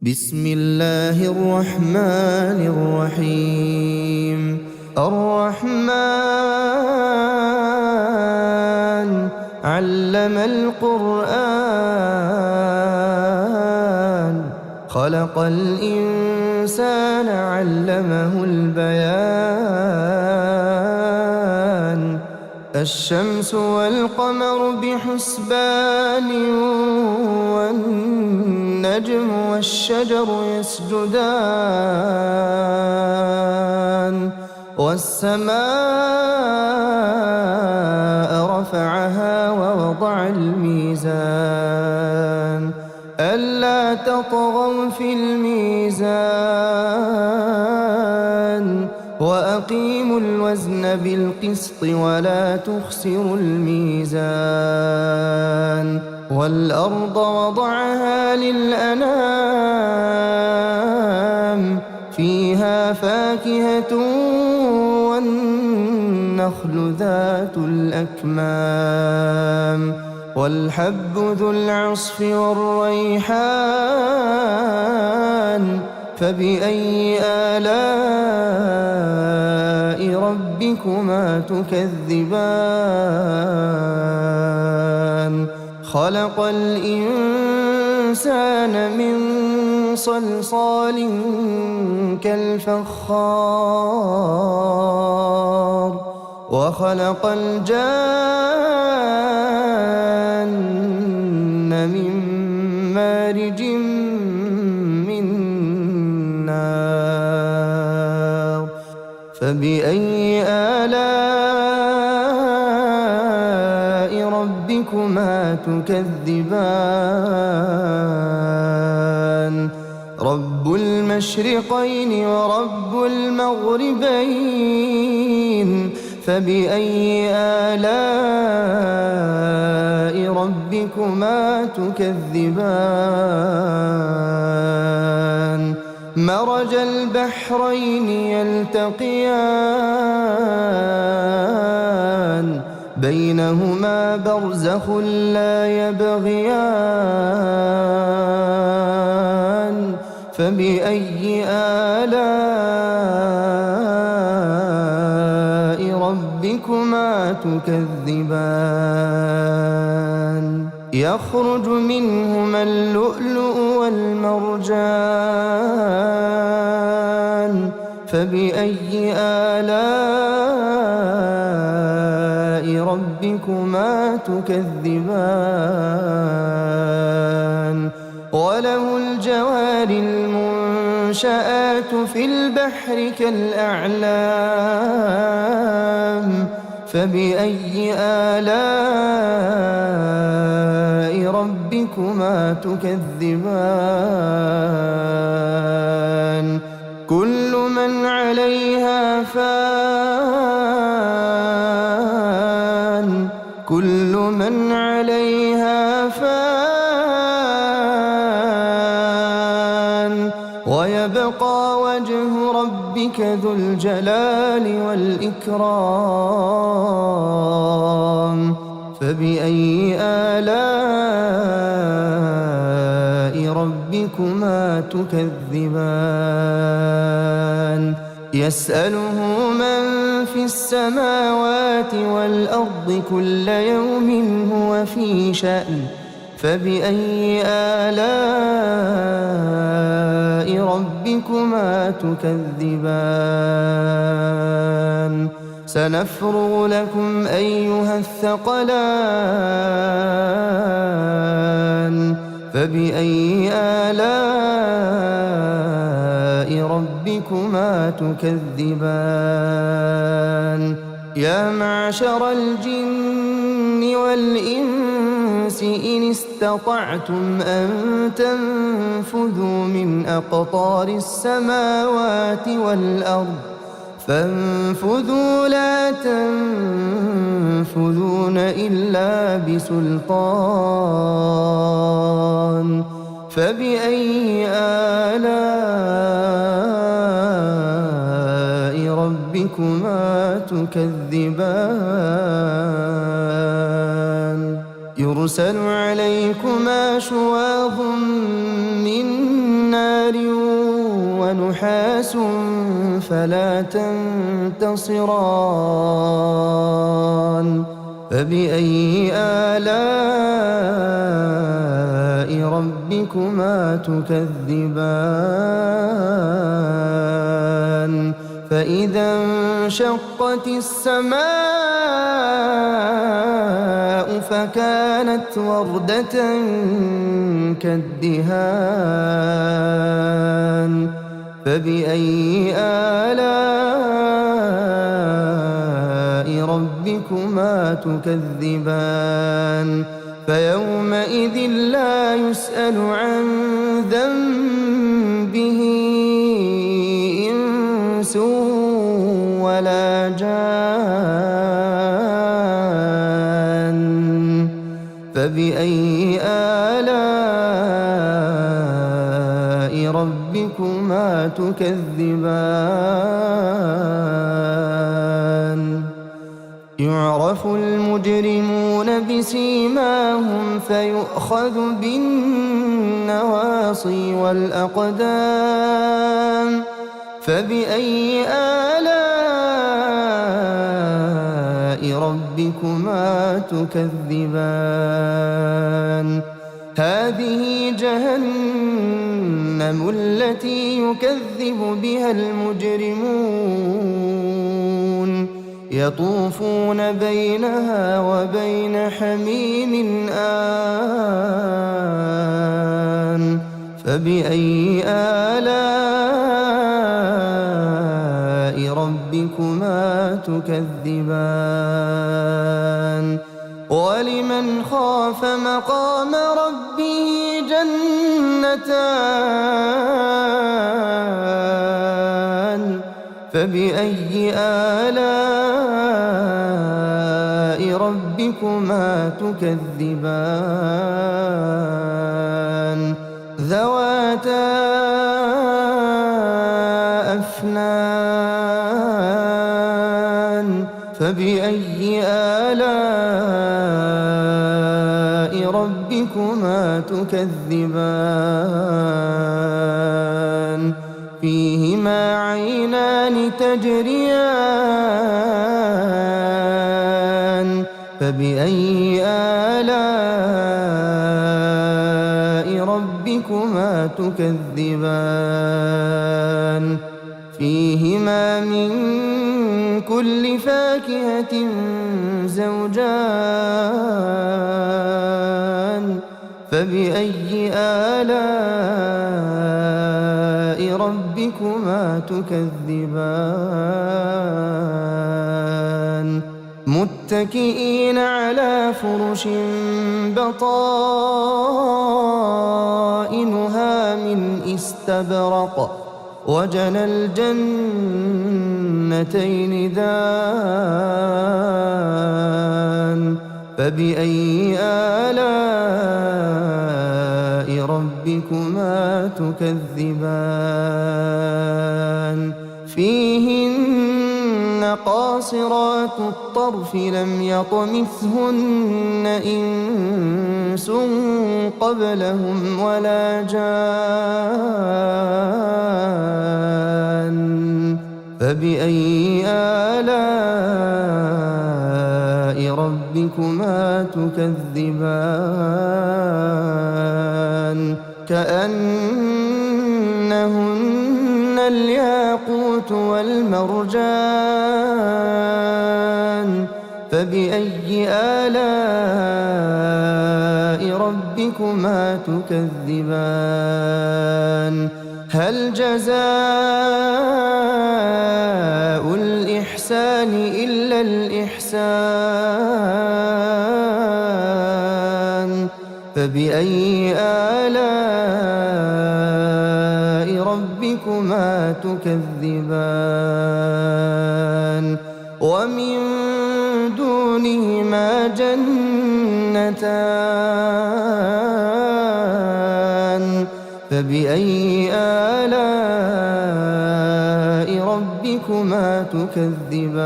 بسم الله الرحمن الرحيم. الرحمن علم القرآن، خلق الإنسان علمه البيان. الشمس والقمر بحسبان، والنجم والشجر يسجدان. والسماء رفعها ووضع الميزان، ألا تطغوا في الميزان، وأقيموا الوزن بالقسط ولا تخسروا الميزان. والأرض وضعها للأنام، فيها فاكهة والنخل ذات الأكمام، والحب ذو العصف والريحان. فبأي آلاء ربكما تكذبان؟ خلق الإنسان من صلصال كالفخار، وخلق الجان من مارج من نار. فبأي آلاء ربكما تكذبان؟ رب المشرقين ورب المغربين، فبأي آلاء ربكما تكذبان؟ مرج البحرين يلتقيان، بينهما برزخ لا يبغيان. فبأي آلاء ربكما تكذبان؟ يخرج منهما اللؤلؤ والمرجان، فبأي آلاء ربكما تكذبان؟ وله الجوار المنشآت في البحر كالأعلام، فبأي آلاء ربكما تكذبان؟ كل من عليها فان، كل من عليها فان، ويبقى وجه ربك ذو الجلال والإكرام. فبأي آلاء ربكما تكذبان؟ يسأله من في السماوات والأرض كل يوم هو في شأن. فبأي آلاء ربكما تكذبان؟ سنفرغ لكم أيها الثقلان. فبأي آلاء ربكما تكذبان؟ يا معشر الجن والإنس إن استطعتم أن تنفذوا من أقطار السماوات والأرض فانفذوا لا تنفذون إلا بسلطان. فبأي آلاء ربكما تكذبان؟ يرسل عليكما شواظ من نار ونحاس فلا تنتصران فبأي آلاء ربكما تكذبان فإذا انشقت السماء فكانت وردة كالدهان فبأي آلاء ربكما تكذبان فيومئذ لا يسأل عن ذنبه إنس ولا جان فبأي آلاء ربكما تكذبان يعرف المجرمون بسيماهم فيؤخذ بالنواصي والأقدام فبأي آلاء ربكما تكذبان هذه جهنم التي يكذب بها المجرمون يطوفون بينها وبين حميم آن فبأي آلاء ربكما تكذبان ولمن خاف مقام ربه جنتان فبأي آلاء ربكما تكذبان ذواتا أفنان فبأي آلاء ربكما تكذبان فيهما عينان تجريان فبأي آلاء ربكما تكذبان فيهما من كل فاكهة زوجان فبأي آلاء ربكما تكذبان متكئين على فرش بطائنها من استبرق وجنى الجنتين دان فبأي آلاء ربكما تكذبان فيهن قاصرات الطرف لم يطمثهن إنس قبلهم ولا جان فبأي آلاء ربكما تكذبان كأنهن الياقوت والمرجان فبأي آلاء ربكما تكذبان هل جزاء الإحسان إلا الإحسان فبأي آلاء ربكما تكذبان ومن دونهما جنتان فبأي آلاء ربكما تكذبان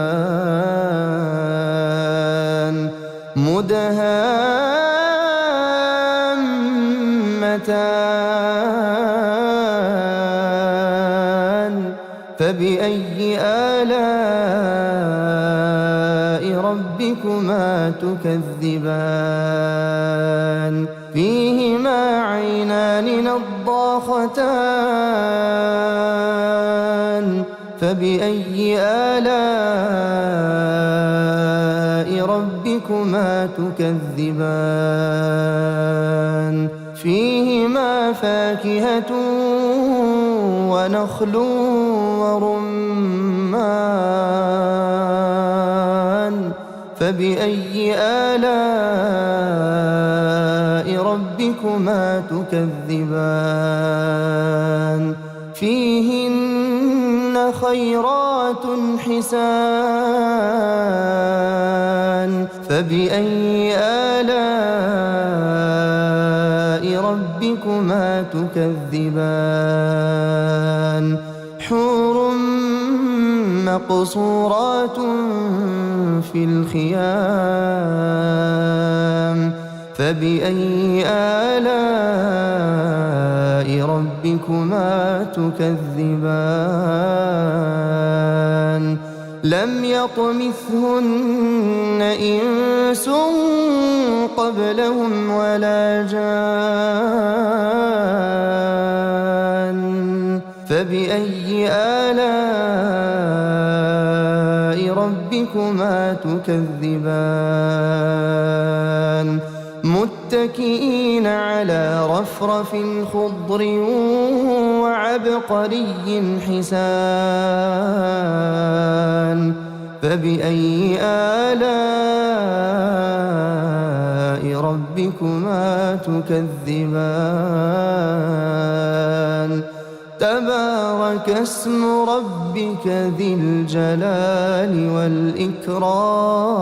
مدهامتان فبأي آلاء ربكما تكذبان فيهما عينان نضاختان فبأي آلاء ربكما تكذبان فيهما فاكهة ونخل ورمان فبأي آلاء ربكما تكذبان فيهن خيرات حسان فبأي آلاء ربكما تكذبان حور مقصورات في الخيام فبأي آلاء ربكما تكذبان لم يطمثهن إنس قبلهم ولا جان فبأي آلاء ربكما تكذبان متكئين على رفرف خضر وعبقري حسان فبأي آلاء ربكما تكذبان تبارك اسم ربك ذي الجلال والإكرام